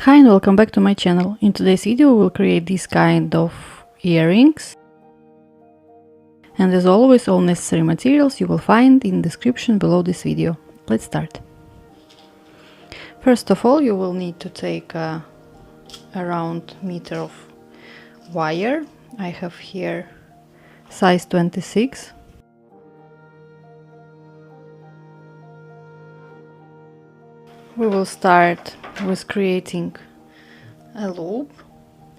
Hi and welcome back to my channel. In today's video we'll create this kind of earrings. And as always, all necessary materials you will find in the description below this video. Let's start. First of all, you will need to take around meter of wire. I have here size 26. We will start with creating a loop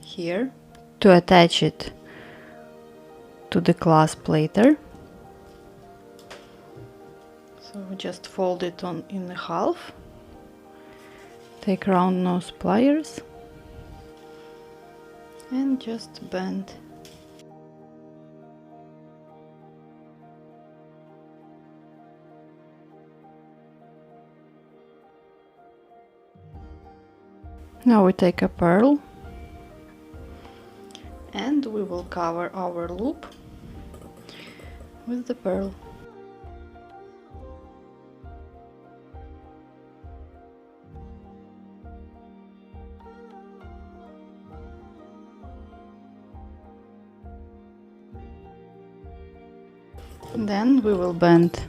here to attach it to the clasp later. So we just fold it in half, take round nose pliers and just bend. Now we take a pearl and we will cover our loop with the pearl. Then we will bend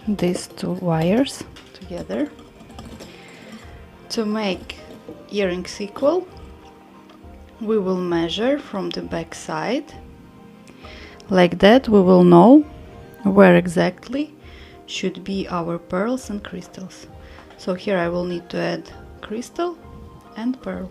these two wires together to make earrings equal. We will measure from the back side. Like that we will know where exactly should be our pearls and crystals. So here I will need to add crystal and pearl.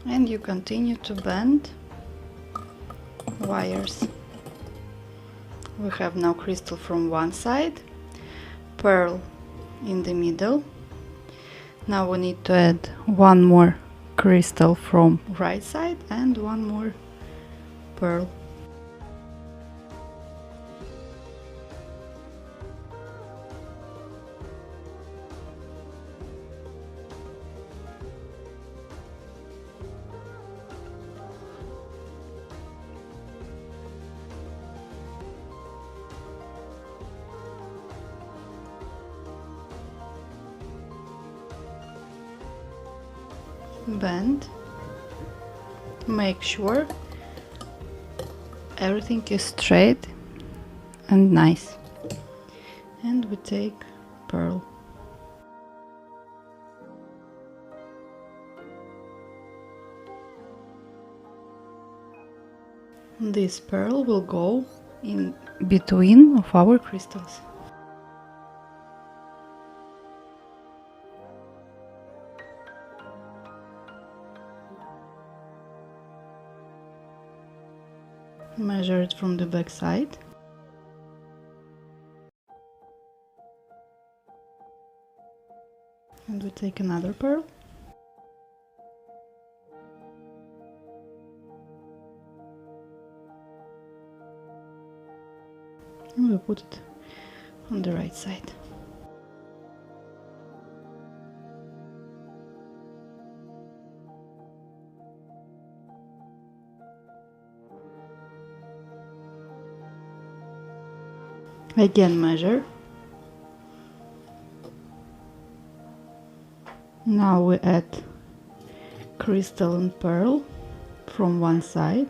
And you continue to bend wires. We have now crystal from one side, pearl in the middle. Now we need to add one more crystal from right side and one more pearl. Bend, make sure everything is straight and nice, and we take pearl. This pearl will go in between of our crystals. Measure it from the back side. And we take another pearl. And we put it on the right side. Again measure. Now we add crystal and pearl from one side.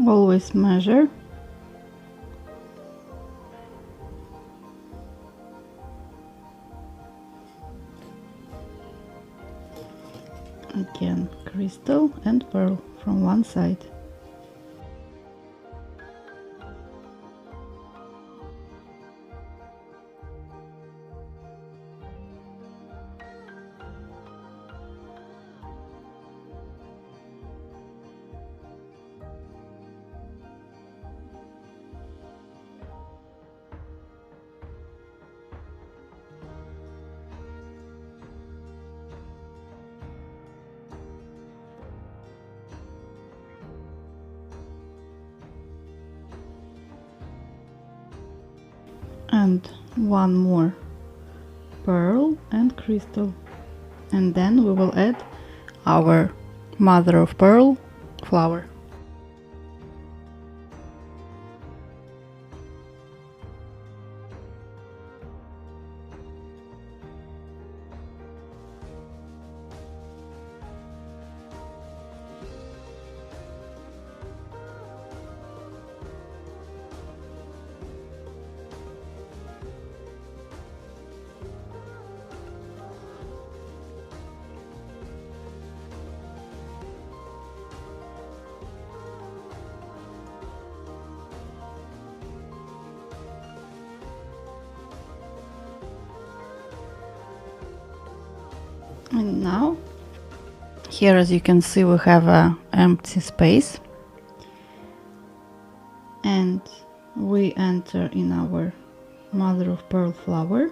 Always measure. Again, crystal and pearl from one side. And one more pearl and crystal, and then we will add our mother of pearl flower. And now, here as you can see, we have a empty space, and we enter in our mother of pearl flower.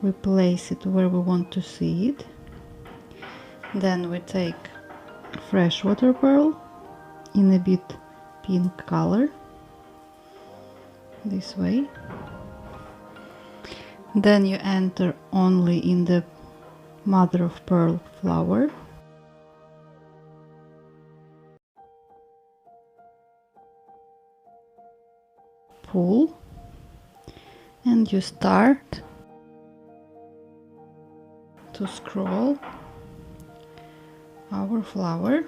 We place it where we want to see it. Then we take freshwater pearl in a bit pink color, this way. Then you enter only in the mother of pearl flower. Pull, and you start to scroll our flower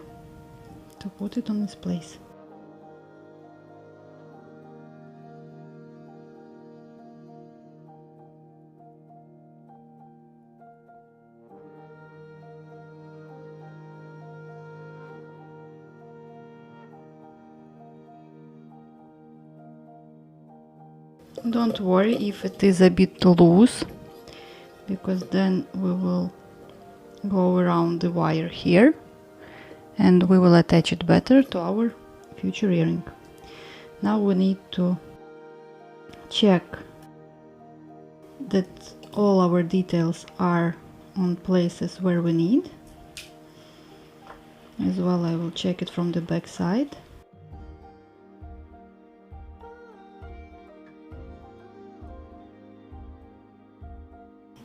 to put it on its place. Don't worry if it is a bit loose, because then we will go around the wire here and we will attach it better to our future earring. Now we need to check that all our details are on places where we need. As well, I will check it from the back side.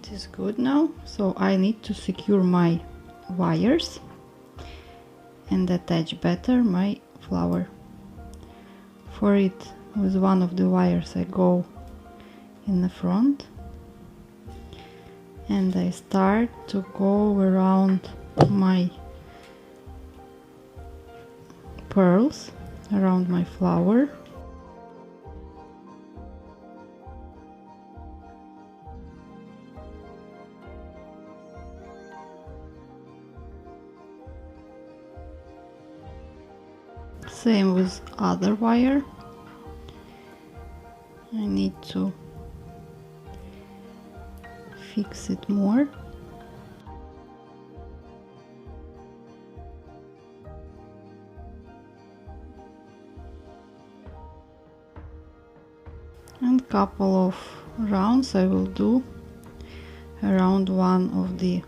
It is good now, so I need to secure my wires and attach better my flower. For it, with one of the wires I go in the front and I start to go around my pearls, around my flower. Same with other wire. I need to fix it more. And couple of rounds I will do around one of the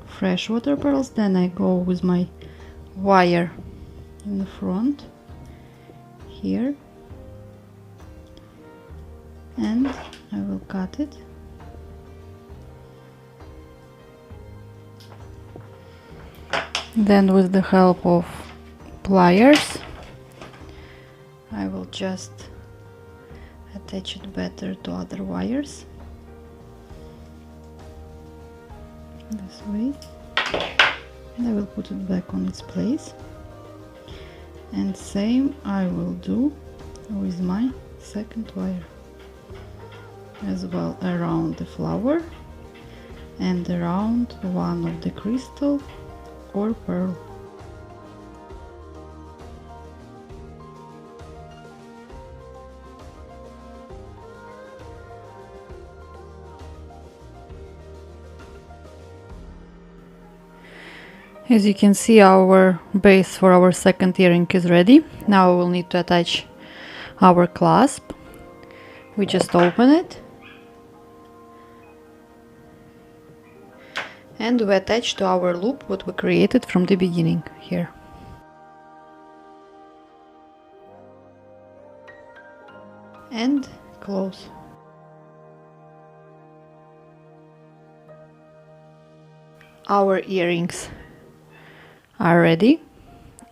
freshwater pearls. Then I go with my wire in the front here and I will cut it. Then with the help of pliers I will just attach it better to other wires this way, and I will put it back on its place. And same I will do with my second wire as well, around the flower and around one of the crystal or pearl. As you can see, our base for our second earring is ready. Now we will need to attach our clasp. We just open it and we attach to our loop what we created from the beginning here. And close. Our earrings are ready.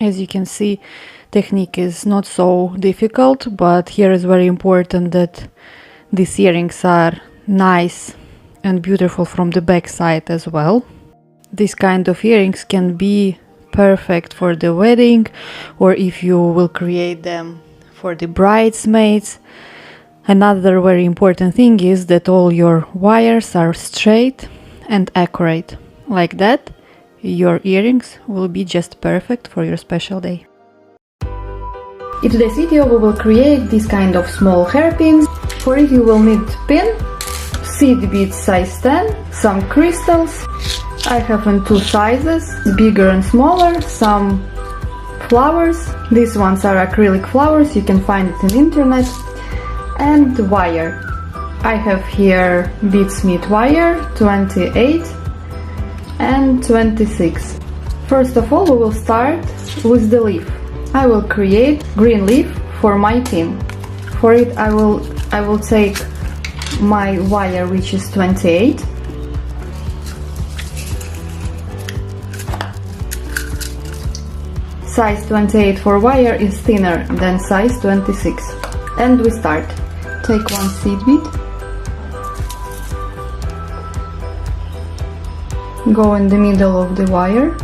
As you can see, technique is not so difficult, but here is very important that these earrings are nice and beautiful from the back side as well. This kind of earrings can be perfect for the wedding, or if you will create them for the bridesmaids. Another very important thing is that all your wires are straight and accurate. Like that, your earrings will be just perfect for your special day. In today's video we will create this kind of small hairpins. For it you will need pin, seed beads size 10, some crystals. I have in two sizes, bigger and smaller, some flowers. These ones are acrylic flowers, you can find it in internet. And wire. I have here beadsmith wire 28 and 26. First of all, we will start with the leaf. I will create green leaf for my pin. For it I will take my wire, which is 28, size 28 for wire is thinner than size 26. And we start. Take one seed bead, go in the middle of the wire,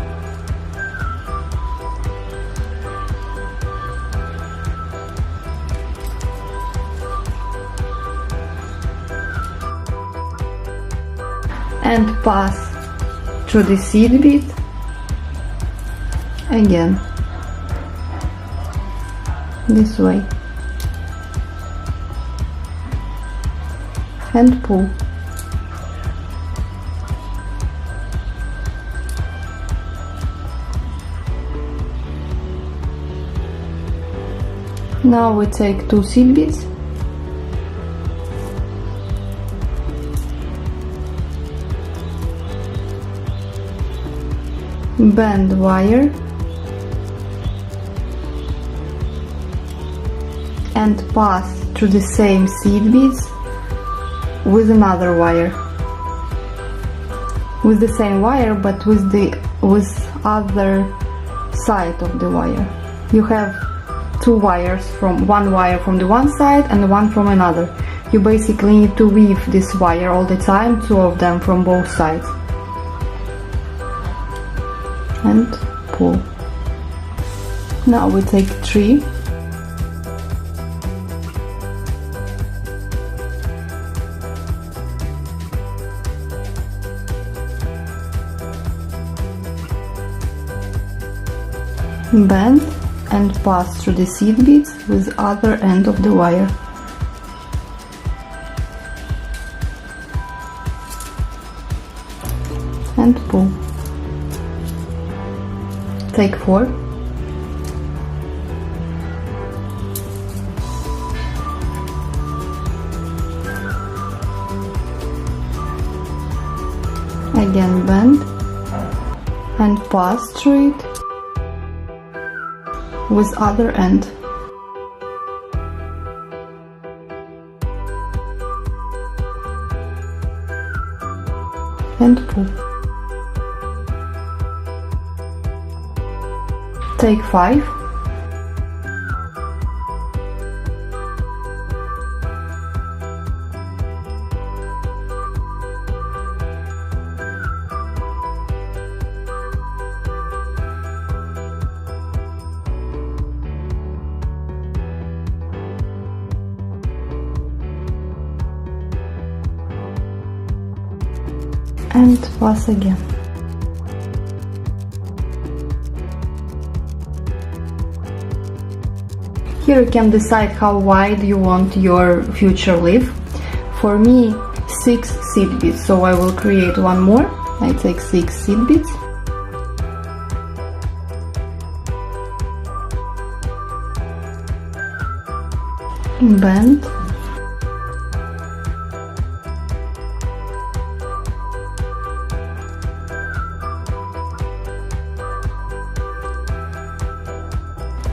and pass through the seed bead again, this way, and pull. Now we take two seed beads, bend wire and pass through the same seed beads with another wire, with the same wire but with other side of the wire. You have two wires, one wire from the one side and one from another. You basically need to weave this wire all the time, two of them from both sides, and pull. Now we take three, bend and pass through the seed beads with other end of the wire. And pull. Take four. Again bend and pass through it with other end. And pull. Take five. and pass again. Here you can decide how wide you want your future leaf. For me, 6 seed beads, so I will create one more. I take 6 seed beads. Bend.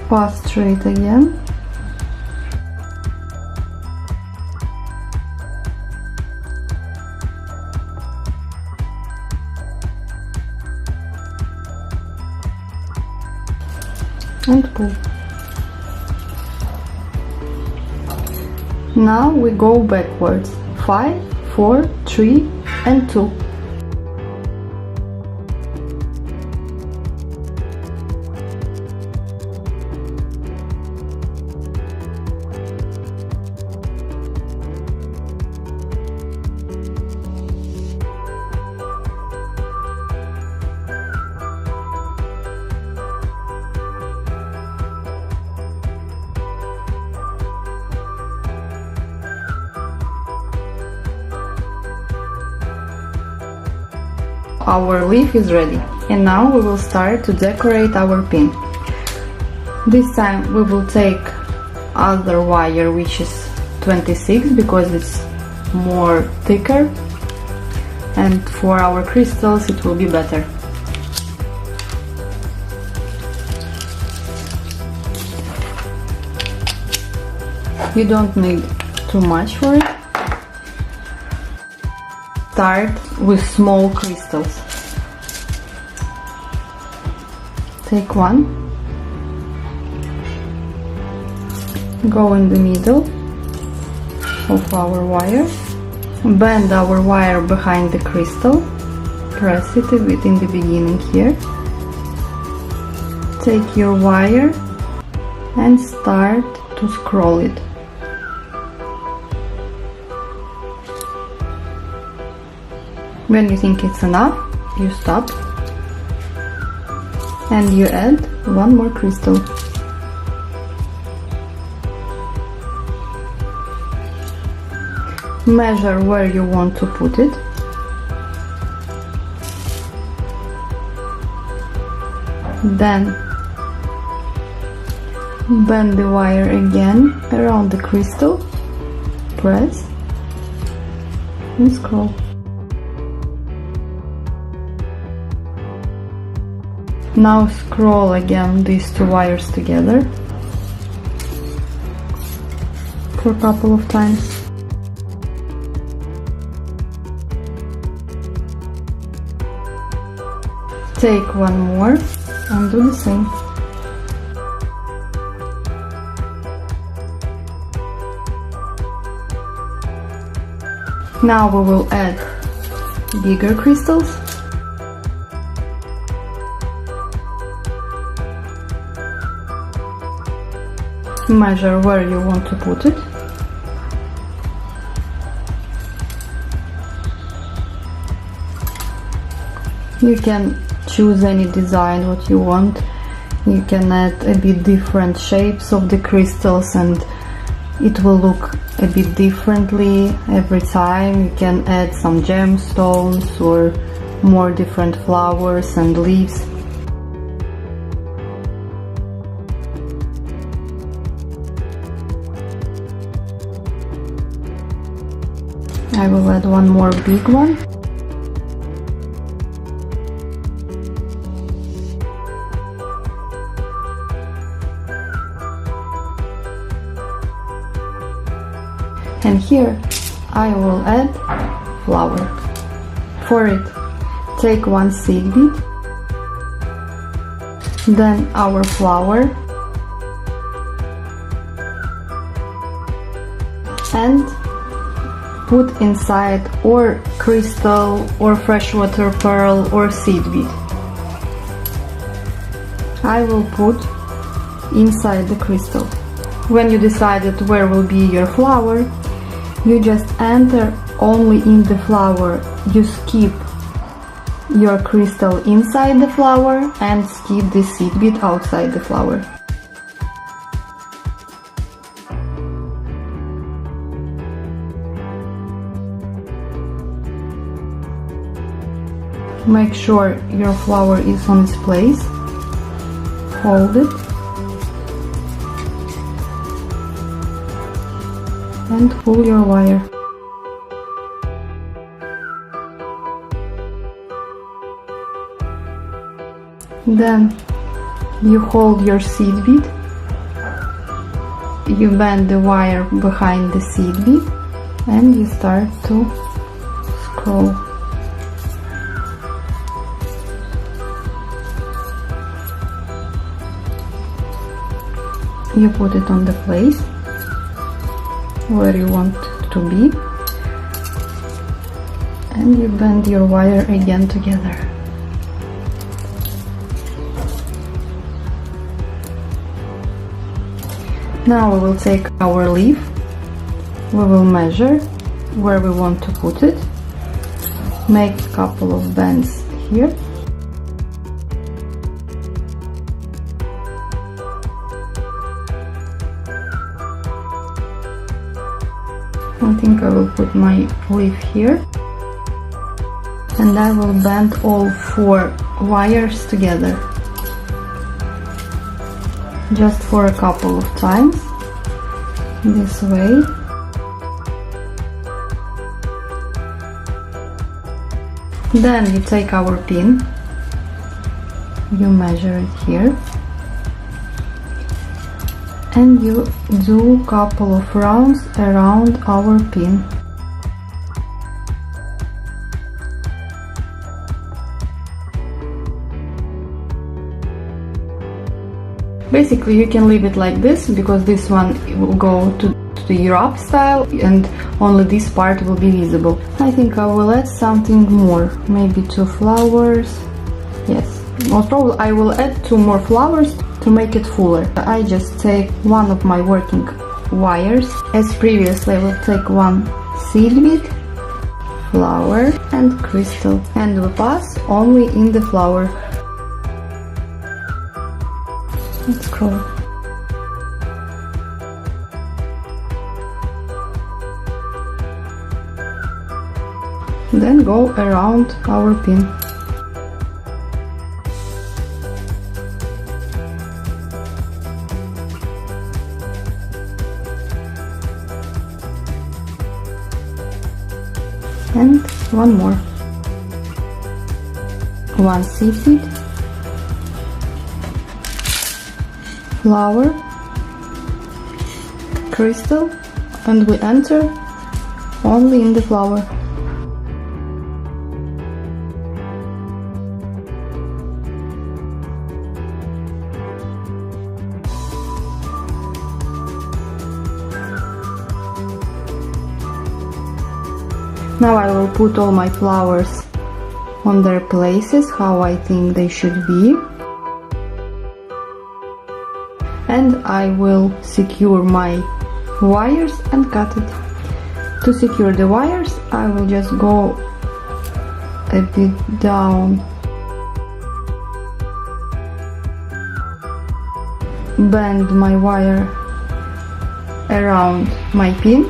Pass straight again. And pull. Now we go backwards. 5, 4, 3 and 2. Our leaf is ready, and now we will start to decorate our pin. This time we will take other wire, which is 26, because it's more thicker, and for our crystals it will be better. You don't need too much for it. Start with small crystals. Take one, go in the middle of our wire, bend our wire behind the crystal, press it a bit in the beginning here, take your wire and start to scroll it. When you think it's enough, you stop and you add one more crystal. Measure where you want to put it. Then bend the wire again around the crystal, press and scroll. Now scroll again these two wires together for a couple of times. Take one more and do the same. Now we will add bigger crystals. Measure where you want to put it. You can choose any design what you want. You can add a bit different shapes of the crystals and it will look a bit differently every time. You can add some gemstones or more different flowers and leaves. I will add one more big one. And here I will add flower. For it, take one seed bead, then our flower, and put inside or crystal or freshwater pearl or seed bead. I will put inside the crystal. When you decided where will be your flower, you just enter only in the flower. You skip your crystal inside the flower and skip the seed bead outside the flower. Make sure your flower is on its place. Hold it and pull your wire. Then you hold your seed bead, you bend the wire behind the seed bead and you start to scroll. You put it on the place where you want it to be and you bend your wire again together. Now we will take our leaf, we will measure where we want to put it, make a couple of bends here. I think I will put my leaf here and I will bend all 4 wires together. Just for a couple of times, this way. Then you take our pin, you measure it here, and you do a couple of rounds around our pin. Basically you can leave it like this, because this one will go to the Europe style and only this part will be visible. I think I will add something more, maybe 2 flowers. Yes, most probably I will add 2 more flowers to make it fuller. I just take one of my working wires. As previously, I will take 1 seed bead, flower and crystal, and we pass only in the flower. Let's scroll. Then go around our pin. And one more. 1 seed bead, flower, crystal, and we enter only in the flower. Now I will put all my flowers on their places, how I think they should be. And I will secure my wires and cut it. To secure the wires, I will just go a bit down, bend my wire around my pin,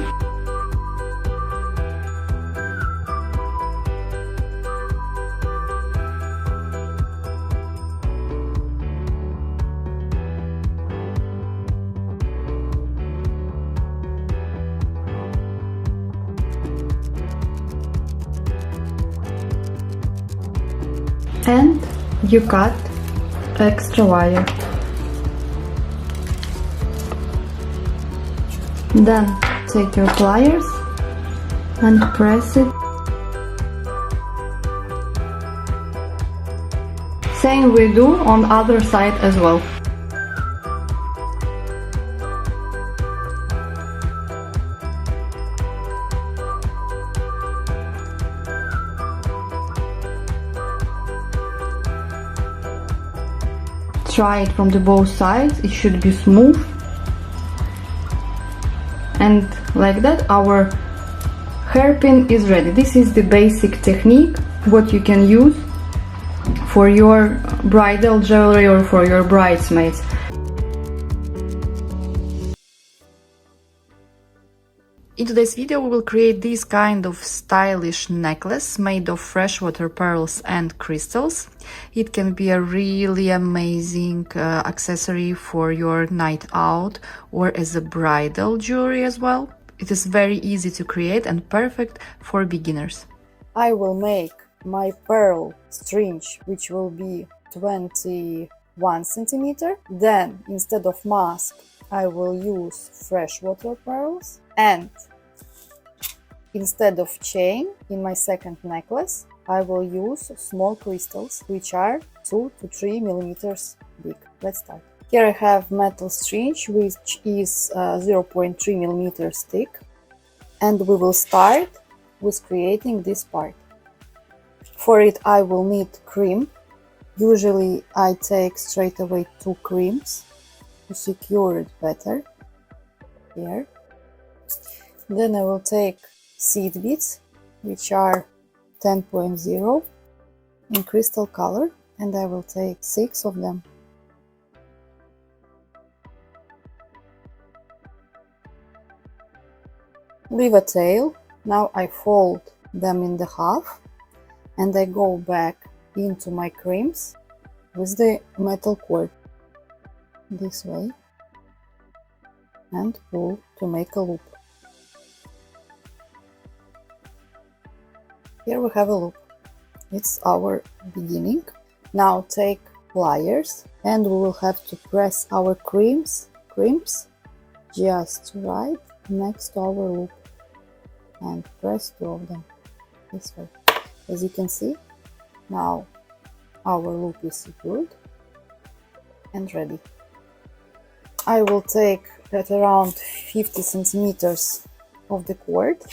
and you cut extra wire. Then take your pliers and press it. Same we do on the other side as well. Try it from the both sides, it should be smooth. And like that our hairpin is ready. This is the basic technique what you can use for your bridal jewelry or for your bridesmaids. In today's video we will create this kind of stylish necklace made of freshwater pearls and crystals. It can be a really amazing accessory for your night out or as a bridal jewelry as well. It is very easy to create and perfect for beginners. I will make my pearl string, which will be 21 centimeter. Then instead of mask I will use freshwater pearls, and instead of chain in my second necklace I will use small crystals, which are 2 to 3 millimeters big. Let's start. Here I have metal string, which is 0.3 millimeters thick, and we will start with creating this part. For it I will need cream. Usually I take straight away 2 creams to secure it better. Here. Then I will take seed beads, which are 10.0 in crystal color, and I will take 6 of them. Leave a tail. Now I fold them in the half and I go back into my creams with the metal cord this way and pull to make a loop. Here we have a loop. It's our beginning. Now take pliers and we will have to press our creams just right next to our loop and press 2 of them this way. As you can see, now our loop is secured and ready. I will take at around 50 centimeters of the cord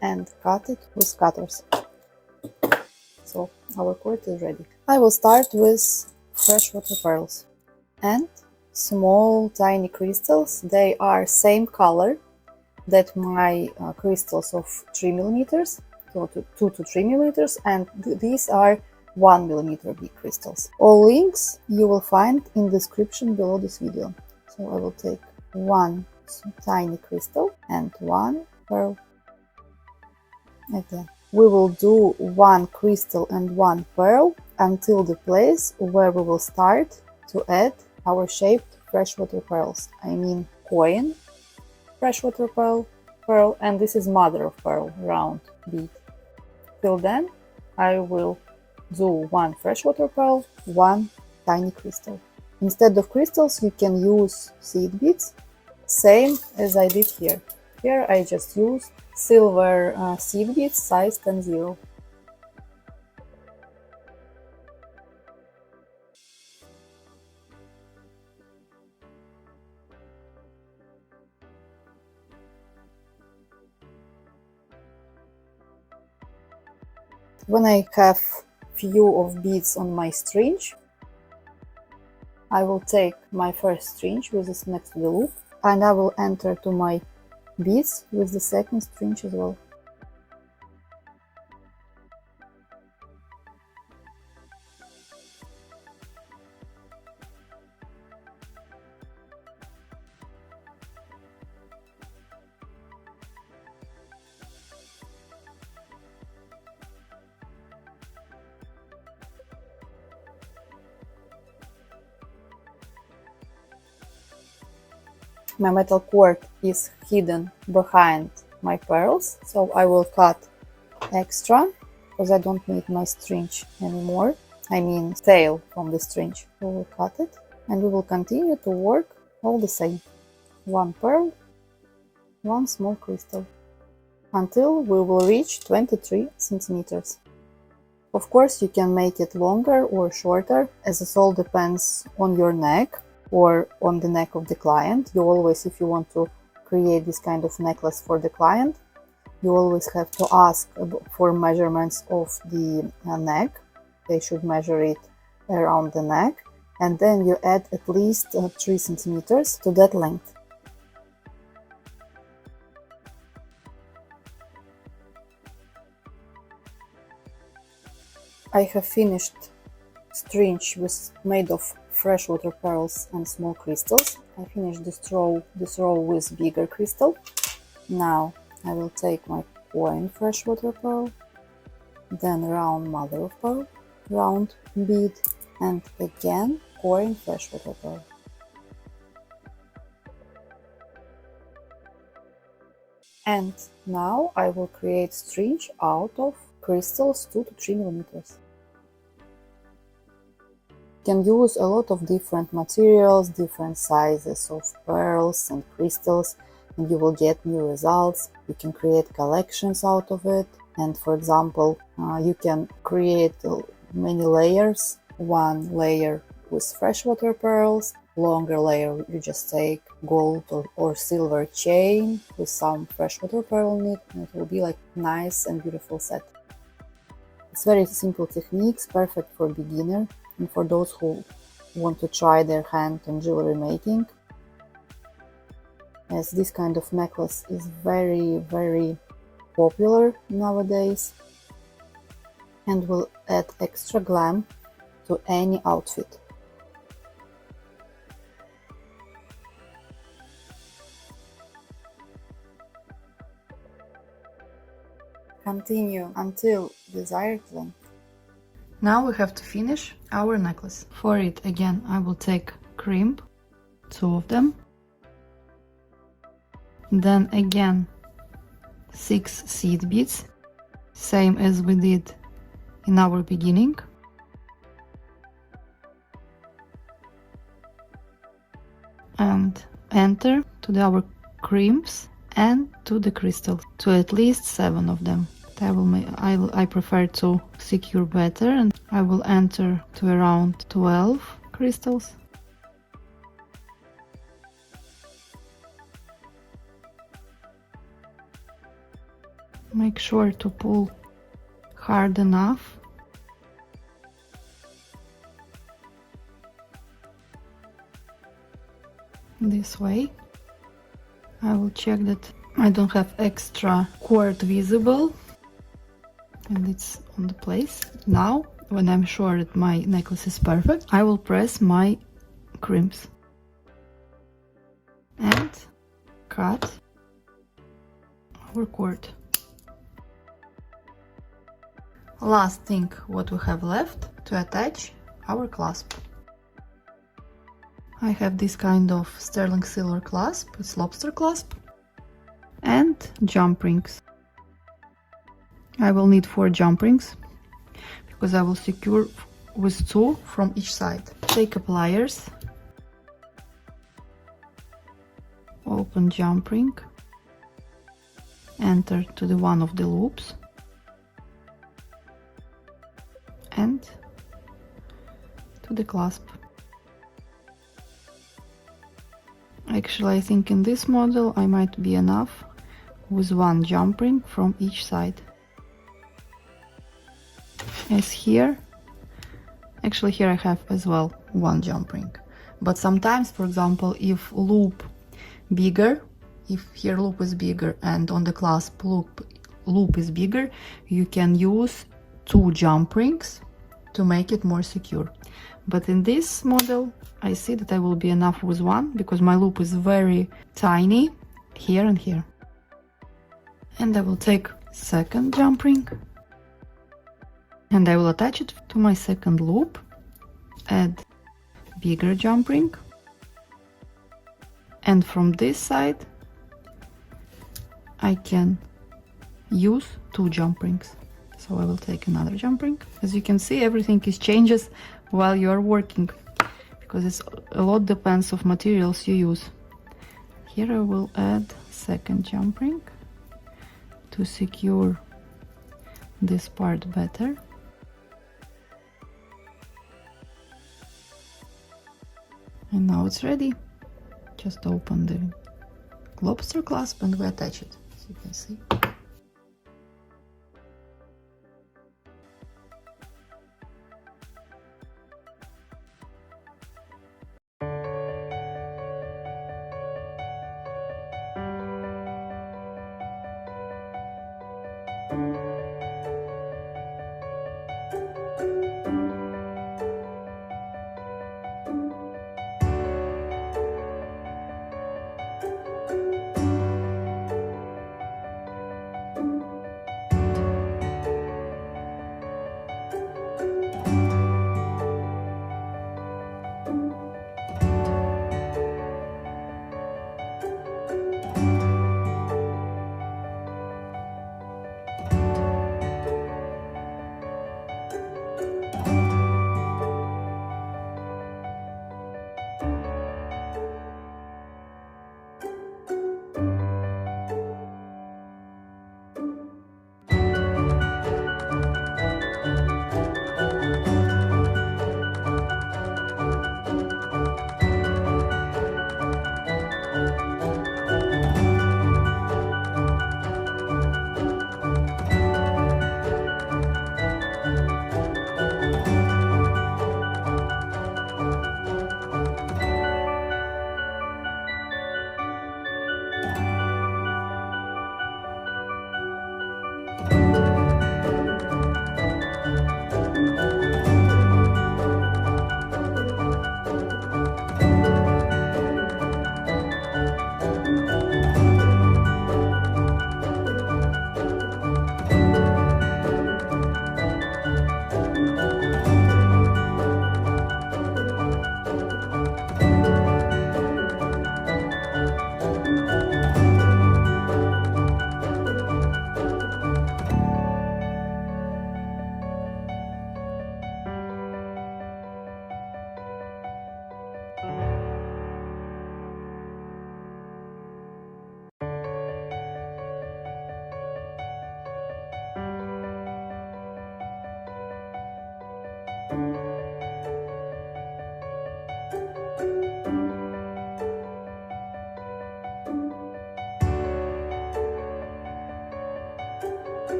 and cut it with cutters. So our cord is ready. I will start with freshwater pearls and small tiny crystals. They are same color that my crystals of 3 millimeters, so 2 to 3 millimeters, and these are 1 millimeter big crystals. All links you will find in the description below this video. So I will take 1 tiny crystal and 1 pearl. Again, we will do 1 crystal and 1 pearl until the place where we will start to add our shaped freshwater pearls. I mean coin, freshwater pearl, and this is mother of pearl, round bead. Till then I will do 1 freshwater pearl, 1 tiny crystal. Instead of crystals you can use seed beads, same as I did here. Here I just used silver seed beads size 10-0. When I have few of beads on my string, I will take my first string which is next to the loop and I will enter to my beads with the second string as well. My metal cord is hidden behind my pearls, so I will cut extra because I don't need my string anymore. I mean tail from the string. We will cut it and we will continue to work all the same. 1 pearl, 1 small crystal until we will reach 23 centimeters. Of course you can make it longer or shorter, as it all depends on your neck or on the neck of the client. You always, if you want to create this kind of necklace for the client, you always have to ask for measurements of the neck. They should measure it around the neck, and then you add at least 3 centimeters to that length. I have finished string made of freshwater pearls and small crystals. I finished this row with bigger crystal. Now I will take my coin freshwater pearl, then round mother of pearl, round bead, and again coin freshwater pearl. And now I will create string out of crystals 2 to 3 millimeters. You can use a lot of different materials, different sizes of pearls and crystals, and you will get new results. You can create collections out of it, and for example, you can create many layers. One layer with freshwater pearls, longer layer you just take gold or silver chain with some freshwater pearl in it, and it will be like nice and beautiful set. It's very simple techniques, perfect for beginner and for those who want to try their hand on jewelry making, as this kind of necklace is very popular nowadays and will add extra glam to any outfit. Continue until desired length. Now we have to finish our necklace. For it, again, I will take crimp, 2 of them. Then again 6 seed beads, same as we did in our beginning. And enter to our crimps and to the crystals, to at least 7 of them. I prefer to secure better, and I will enter to around 12 crystals. Make sure to pull hard enough. This way. I will check that I don't have extra cord visible and it's on the place. Now, when I'm sure that my necklace is perfect, I will press my crimps and cut our cord. Last thing what we have left to attach our clasp. I have this kind of sterling silver clasp, it's lobster clasp, and jump rings. I will need 4 jump rings because I will secure with 2 from each side. Take a pliers, open jump ring, enter to the one of the loops, and to the clasp. Actually, I think in this model I might be enough with 1 jump ring from each side. As here, actually here I have as well 1 jump ring. But sometimes, for example, if loop bigger, if here loop is bigger and on the clasp loop is bigger, you can use 2 jump rings to make it more secure. But in this model, I see that I will be enough with 1 because my loop is very tiny here and here. And I will take second jump ring and I will attach it to my second loop, add bigger jump ring, and from this side I can use 2 jump rings. So I will take another jump ring. As you can see, everything changes while you are working because a lot depends of materials you use. Here I will add second jump ring to secure this part better. And now it's ready. Just open the lobster clasp and we attach it, as you can see.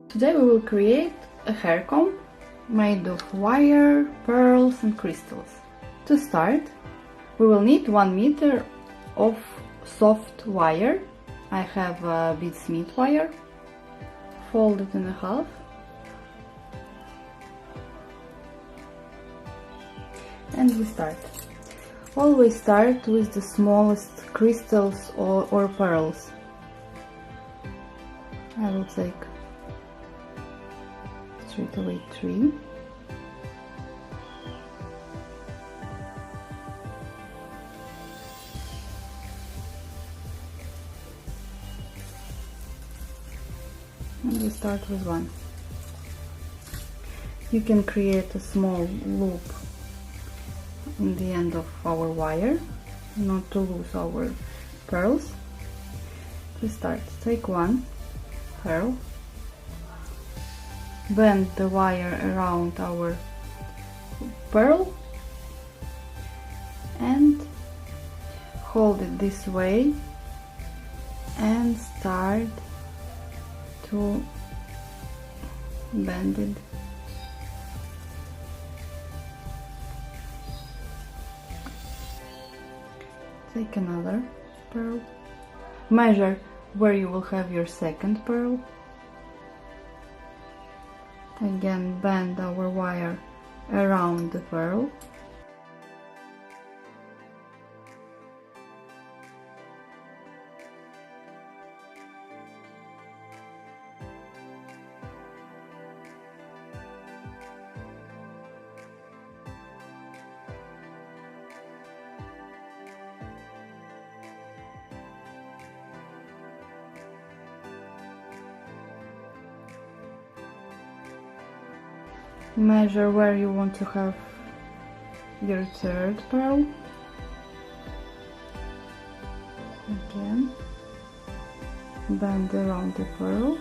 Today we will create a hair comb made of wire, pearls and crystals. To start, we will need 1 meter of soft wire. I have a bead smith wire, fold it in half. And we start. Always start with the smallest crystals or pearls. I will take straight away 3. And we start with 1. You can create a small loop in the end of our wire, not to lose our pearls. We start. Take 1 pearl, bend the wire around our pearl and hold it this way and start to bend it. Take another pearl, measure where you will have your second pearl. Again, bend our wire around the pearl. Measure where you want to have your third pearl. Again, bend around the pearl.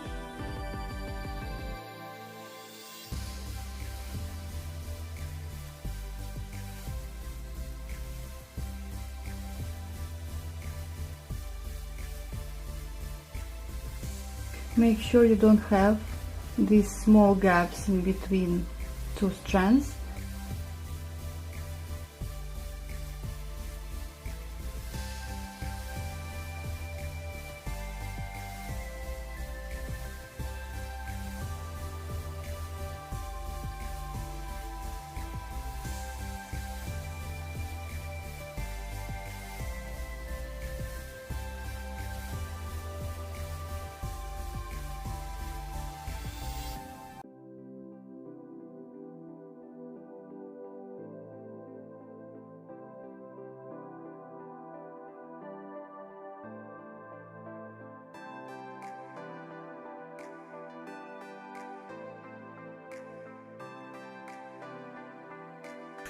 Make sure you don't have these small gaps in between 2 strands.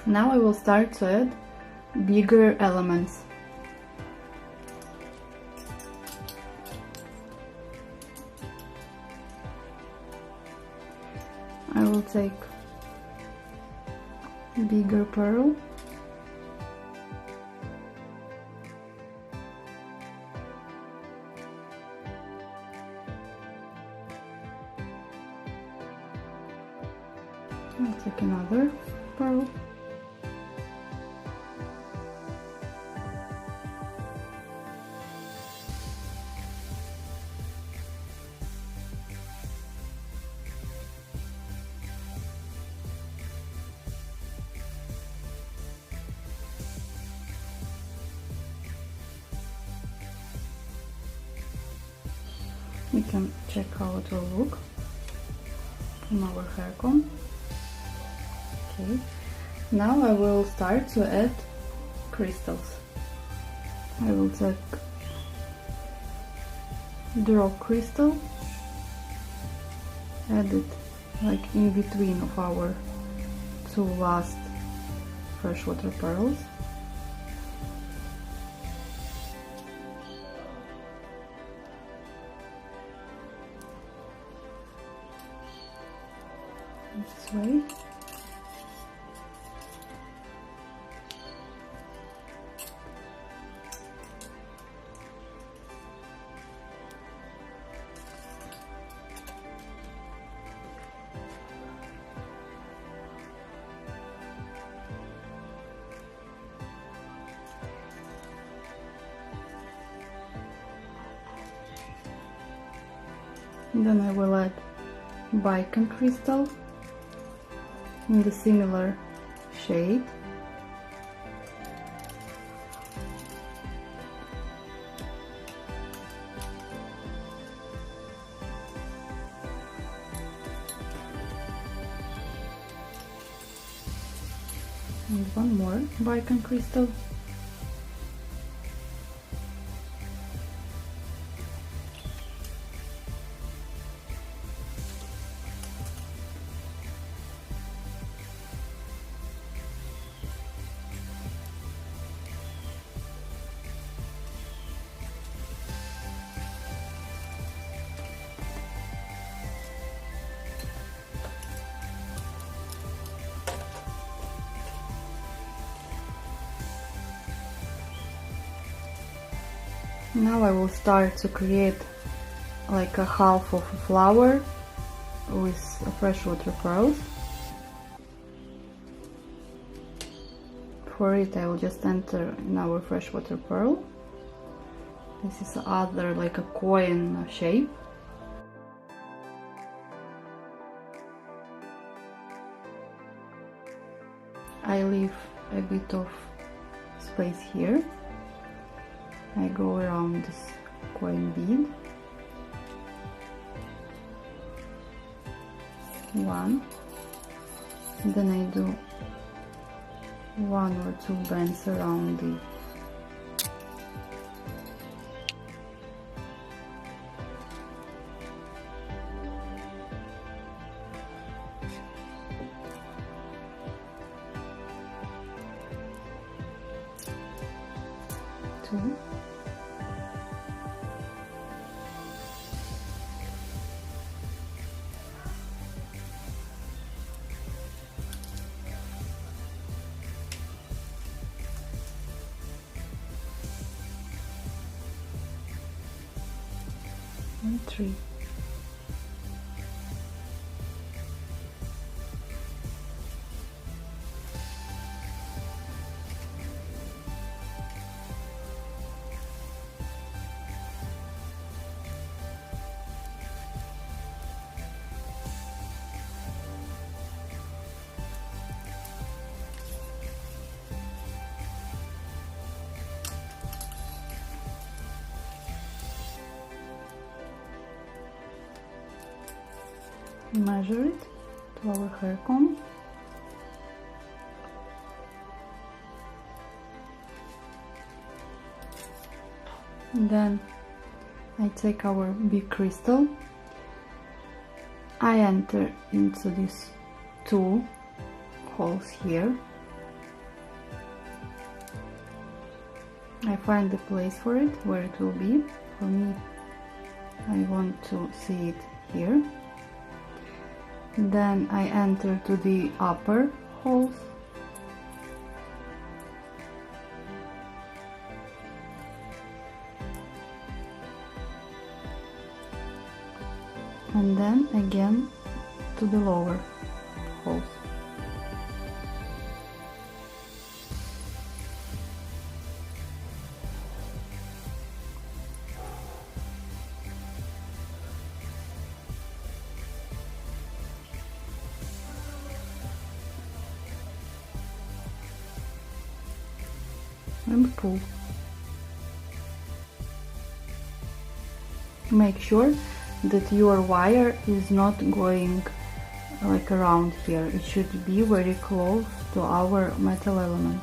Now I will start to add bigger elements. I will take bigger pearl, I'll take another pearl, we can check how it will look on our hair comb. Okay, now I will start to add crystals. I will take drop crystal, add it like in between of our 2 last freshwater pearls. This way. Then I will add Bicon crystal in the similar shade. And one more Bicon crystal. Now I will start to create like a half of a flower with freshwater pearls. For it I will just enter in our freshwater pearl. This is other like a coin shape. I leave a bit of space here. I go around this coin bead. One. And then I do one or two bends around the two. And three. Measure it to our hair comb. Then I take our big crystal. I enter into these two holes here. I find the place for it, where it will be. For me, I want to see it here. Then I enter to the upper holes. And then again to the lower holes. And pull. Make sure that your wire is not going like around here. It should be very close to our metal element.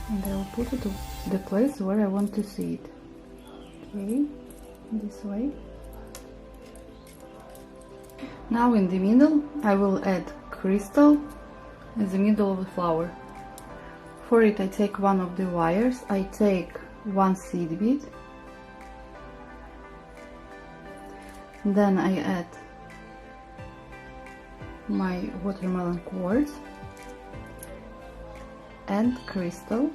And I will put it to the place where I want to see it. Okay, this way. Now in the middle I will add crystal in the middle of the flower. For it I take one of the wires, I take one seed bead, then I add my watermelon quartz and crystal,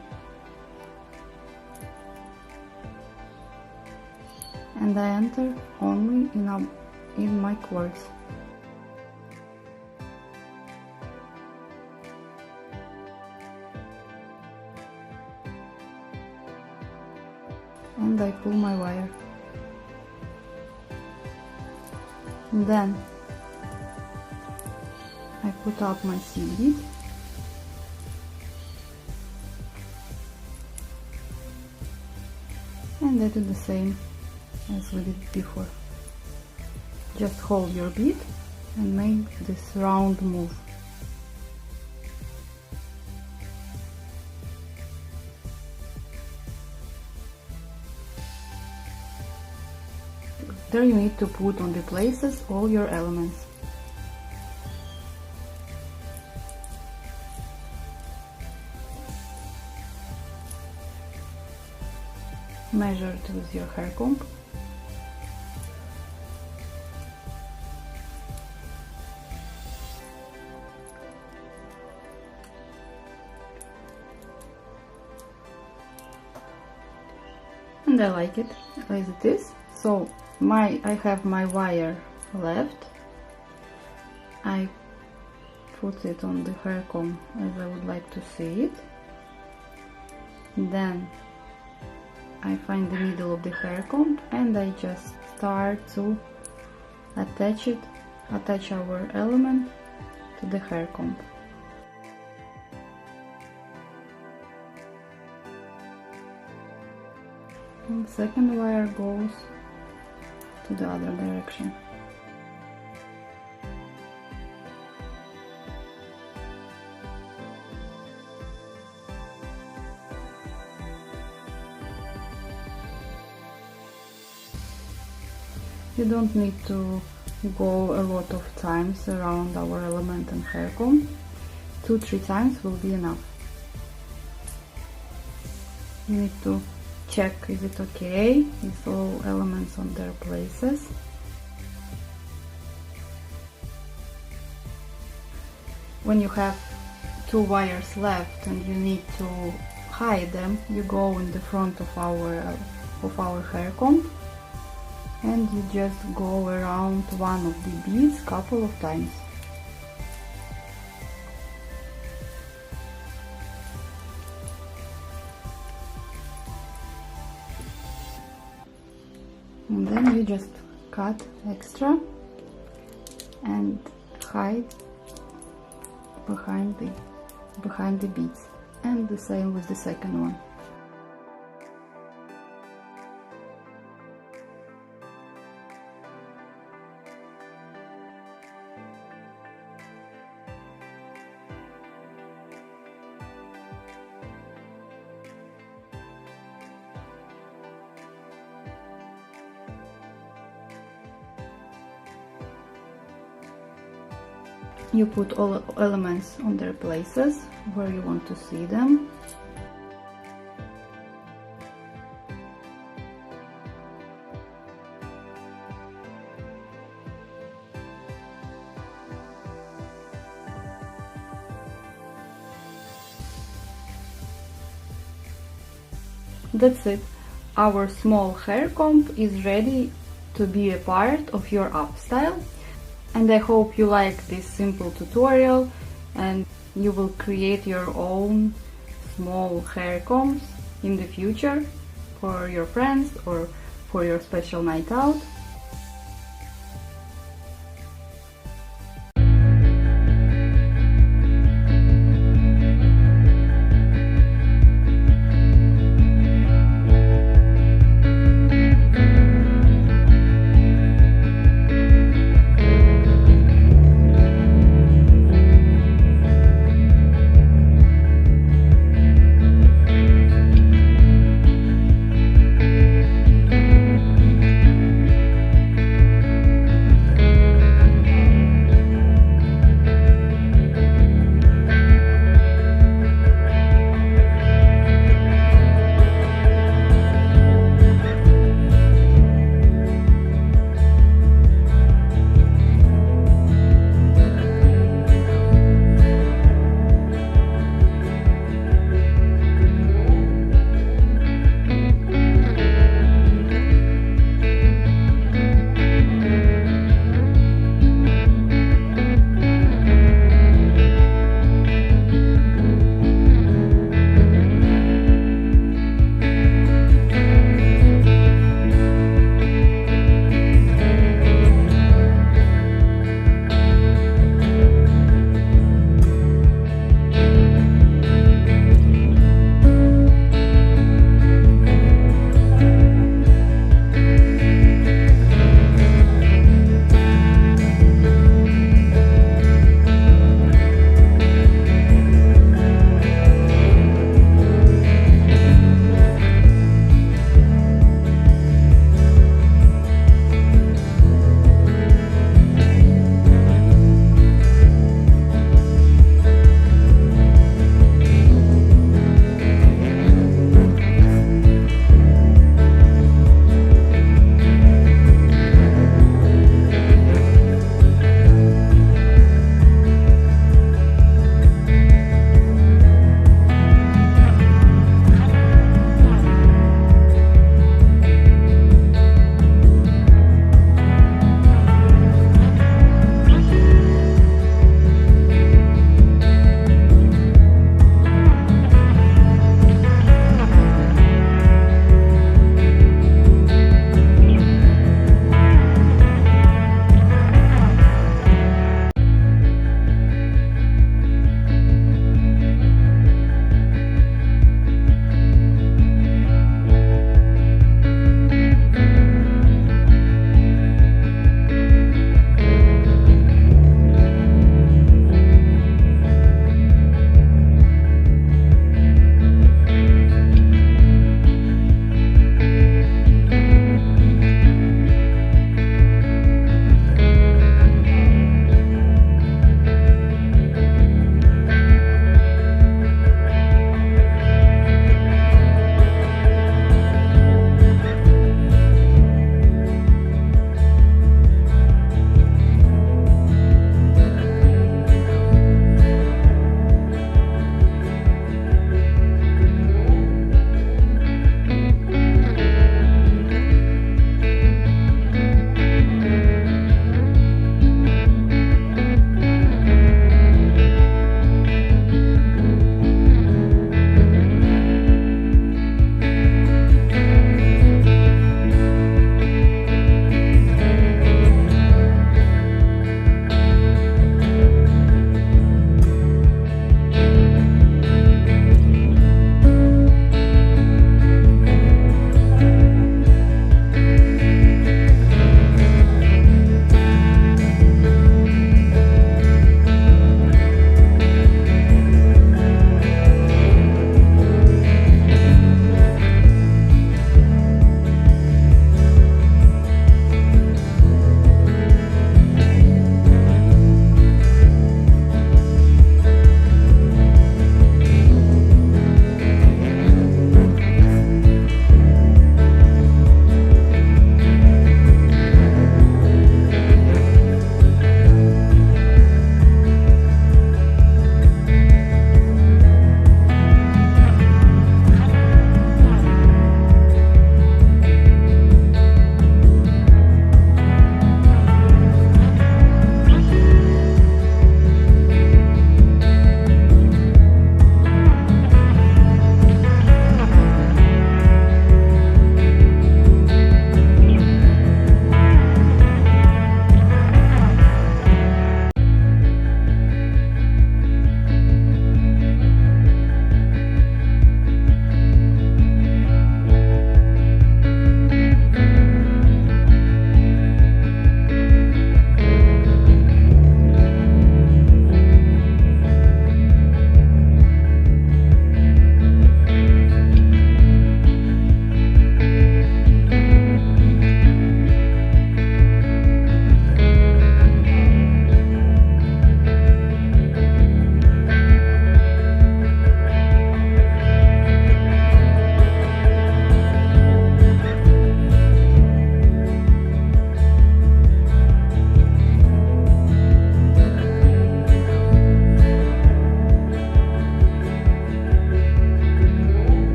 and I enter only in my quartz. and I pull my wire. And then I put up my seed bead and I do the same as we did before. Just hold your bead and make this round move. There you need to put on the places all your elements. Measure it with your hair comb. And I like it as it is. So I have my wire left. I put it on the hair comb as I would like to see it. Then I find the middle of the hair comb and I just start to attach our element to the hair comb. And the second wire goes to the other direction. You don't need to go a lot of times around our element and hair comb. 2-3 times will be enough. You need to check, is it okay? Is all elements on their places? When you have 2 wires left and you need to hide them, you go in the front of our hair comb and you just go around one of the beads couple of times. And then you just cut extra and hide behind the beads, and the same with the second one. You put all elements on their places where you want to see them. That's it. Our small hair comb is ready to be a part of your up style. And I hope you like this simple tutorial and you will create your own small hair combs in the future for your friends or for your special night out.